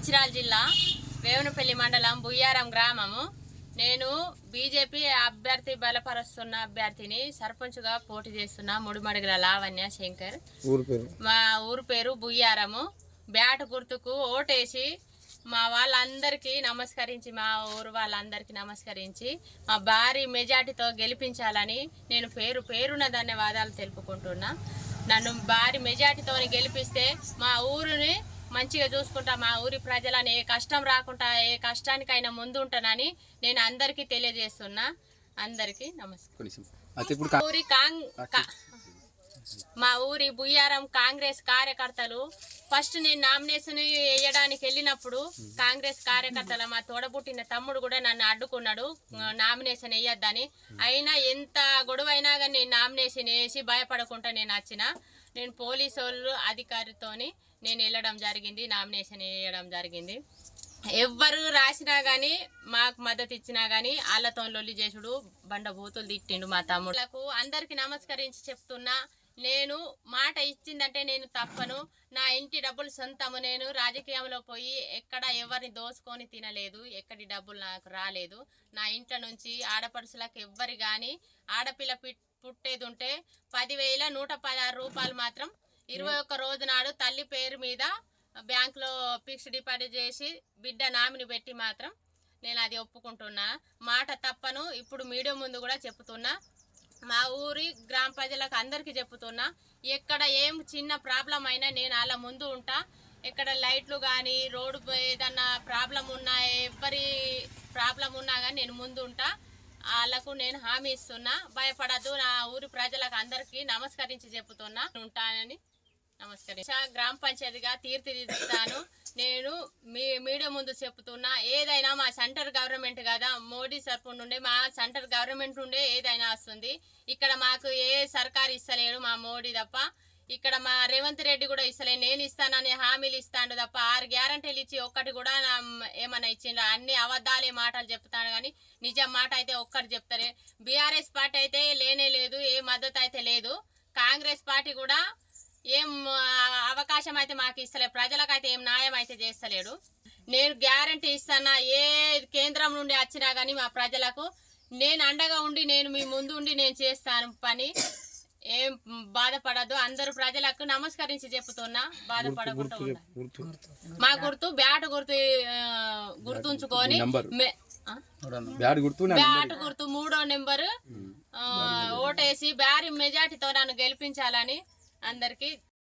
మంచిర్యాల జిల్లా వేవనపల్లి మండలం బుయ్యారం గ్రామము. నేను బీజేపీ అభ్యర్థి బలపరుస్తున్న అభ్యర్థిని సర్పంచ్గా పోటీ చేస్తున్నా. ముడిమడుగుల లావణ్య శంకర్. మా ఊరు పేరు బుయ్యారము. బ్యాట్ గుర్తుకు ఓటేసి మా వాళ్ళందరికీ నమస్కరించి, మా ఊరు వాళ్ళందరికీ నమస్కరించి మా భారీ మెజార్టీతో గెలిపించాలని నేను పేరున ధన్యవాదాలు తెలుపుకుంటున్నా. నన్ను భారీ మెజార్టీతో గెలిపిస్తే మా ఊరిని మంచిగా చూసుకుంటా, మా ఊరి ప్రజలని ఏ కష్టం రాకుండా ఏ కష్టానికైనా ముందు ఉంటానని నేను అందరికీ తెలియజేస్తున్నా. అందరికీ నమస్కారం. మా ఊరి బుయ్యారం కాంగ్రెస్ కార్యకర్తలు ఫస్ట్ నేను నామినేషన్ వేయడానికి వెళ్ళినప్పుడు కాంగ్రెస్ కార్యకర్తల మా తోడబుట్టిన తమ్ముడు కూడా నన్ను అడ్డుకున్నాడు నామినేషన్ వేయొద్దని. అయినా ఎంత గొడవ అయినా కానీ నేను నామినేషన్ వేసి భయపడకుండా నేను వచ్చిన. నేను పోలీసు వాళ్ళు అధికారితోని నేను వెళ్ళడం జరిగింది, నామినేషన్ వేయడం జరిగింది. ఎవ్వరు రాసినా కానీ మాకు మద్దతు ఇచ్చినా కానీ వాళ్ళతో లొల్లి చేసుడు, బండబూతులు తిట్టిండు మా తమ్ముళ్ళకు. అందరికి నమస్కరించి చెప్తున్నా, నేను మాట ఇచ్చిందంటే నేను తప్పను. నా ఇంటి డబ్బులు సొంతము. నేను రాజకీయంలో పోయి ఎక్కడ ఎవరిని దోసుకొని తినలేదు, ఎక్కడి డబ్బులు నాకు రాలేదు. నా ఇంట్లో నుంచి ఆడపడుచులకు ఎవ్వరు కానీ ఆడపిల్ల పుట్టేది ఉంటే 10,116 రూపాయలు మాత్రం 21 రోజు నాడు తల్లి పేరు మీద బ్యాంకులో ఫిక్స్డ్ డిపాజిట్ చేసి బిడ్డ నామిని పెట్టి మాత్రం నేను అది ఒప్పుకుంటున్నా. మాట తప్పను. ఇప్పుడు మీడియా ముందు కూడా చెప్తున్నా, మా ఊరి గ్రామ ప్రజలకు అందరికీ చెప్తున్నా, ఎక్కడ ఏం చిన్న ప్రాబ్లం అయినా నేను వాళ్ళ ముందు ఉంటా. ఎక్కడ లైట్లు కానీ రోడ్డు ఏదన్నా ప్రాబ్లం ఉన్నా, ఎవరి ప్రాబ్లం ఉన్నా కానీ నేను ముందు ఉంటా. వాళ్ళకు నేను హామీ ఇస్తున్నా, భయపడద్దు. నా ఊరి ప్రజలకు అందరికీ నమస్కరించి చెప్తున్నా ఉంటానని నమస్కరించా. గ్రామ పంచాయతీగా తీర్చిదిద్దుతాను. నేను మీడియా ముందు చెప్తున్నా, ఏదైనా మా సెంటర్ గవర్నమెంట్ కదా, మోడీ తరఫు నుండే మా సెంటర్ గవర్నమెంట్ నుండే ఏదైనా వస్తుంది. ఇక్కడ మాకు ఏ సర్కారు ఇస్తలేడు మా మోడీ తప్ప. ఇక్కడ మా రేవంత్ రెడ్డి కూడా ఇస్తలేదు. నేను ఇస్తానని హామీలు ఇస్తాడు తప్ప 6 గ్యారంటీలు ఇచ్చి ఒక్కటి కూడా ఏమన్నా ఇచ్చిండ్రు? అన్ని అబద్ధాలే మాటలు చెప్తాను కానీ నిజం మాట అయితే ఒక్కటి చెప్తారే. బీఆర్ఎస్ పార్టీ అయితే లేనే లేదు, ఏ మద్దతు అయితే లేదు. కాంగ్రెస్ పార్టీ కూడా ఏం అవకాశం అయితే మాకు ఇస్తలేదు, ప్రజలకైతే ఏం న్యాయం అయితే చేస్తలేడు. నేను గ్యారంటీ ఇస్తానా, ఏ కేంద్రం నుండి వచ్చినా కానీ మా ప్రజలకు నేను అండగా ఉండి నేను మీ ముందు ఉండి నేను చేస్తాను పని. ఏం బాధపడద్దు. అందరు ప్రజలకు నమస్కరించి చెప్తున్నా, బాధపడకుండా ఉండాలి. మా గుర్తు బ్యాట్ గుర్తుంచుకొని బ్యాట్ గుర్తు 3వ నెంబరు ఓటేసి భారీ మెజార్టీతో నన్ను గెలిపించాలని అందరికీ